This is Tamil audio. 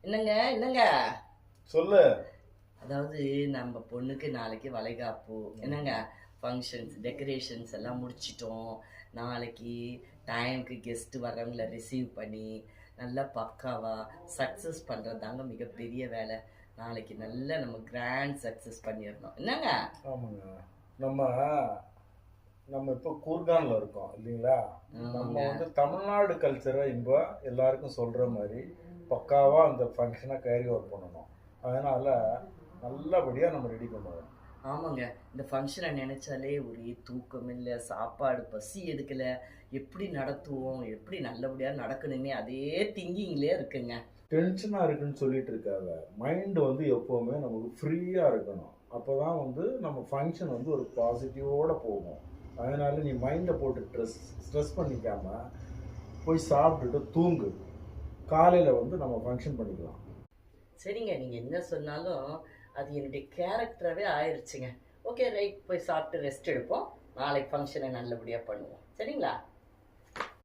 என்னங்க என்னங்க சொல்லு. அதாவது நம்ம பொண்ணுக்கு நாளைக்கு வளைகாப்பு என்னங்க ஃபங்க்ஷன்ஸ் டெக்கரேஷன்ஸ் எல்லாம் முடிச்சிட்டோம். நாளைக்கு டைமுக்கு கெஸ்ட் வர்றவங்கள ரிசீவ் பண்ணி நல்லா பக்காவா சக்ஸஸ் பண்ணுறது தாங்க மிகப்பெரிய வேலை. நாளைக்கு நல்லா நம்ம கிராண்ட் சக்ஸஸ் பண்ணிடணும் என்னங்க. ஆமாங்க. நம்ம நம்ம இப்போ கூர்கான்ல இருக்கோம் இல்லைங்களா? நம்ம ஆமாங்க. வந்து தமிழ்நாடு கல்ச்சரை இப்போ எல்லாருக்கும் சொல்ற மாதிரி பக்காவா அந்த ஃபங்க்ஷனை கேரி ஓவர் பண்ணணும். அதனால நல்லபடியா நம்ம ரெடி பண்ணுவோம். ஆமாங்க. இந்த ஃபங்க்ஷனை நினைச்சாலே ஒரே தூக்கம் இல்லை, சாப்பாடு பசி எடுக்கல. எப்படி நடத்துவோம், எப்படி நல்லபடியா நடக்கணுமே அதே திங்கிங்லேயே இருக்குங்க. டென்ஷனா இருக்குன்னு சொல்லிட்டு இருக்காத. மைண்ட் வந்து எப்பவுமே நமக்கு ஃப்ரீயா இருக்கணும். அப்பதான் வந்து நம்ம ஃபங்க்ஷன் வந்து ஒரு பாசிட்டிவோட போகும். அதனால நீ மைண்டை போட்டு ஸ்ட்ரெஸ் பண்ணிக்காம போய் சாப்பிட்டுட்டு தூங்கு. காலையில வந்து நம்ம ஃபங்க்ஷன் பண்ணிக்கலாம். சரிங்க, நீங்க என்ன சொன்னாலும் அது என்னுடைய கேரக்டராகவே ஆயிருச்சுங்க. ஓகே ரைட், போய் சாப்பிட்டு ரெஸ்ட் எடுப்போம். நாளைக்கு ஃபங்க்ஷனை நல்லபடியா பண்ணுவோம் சரிங்களா.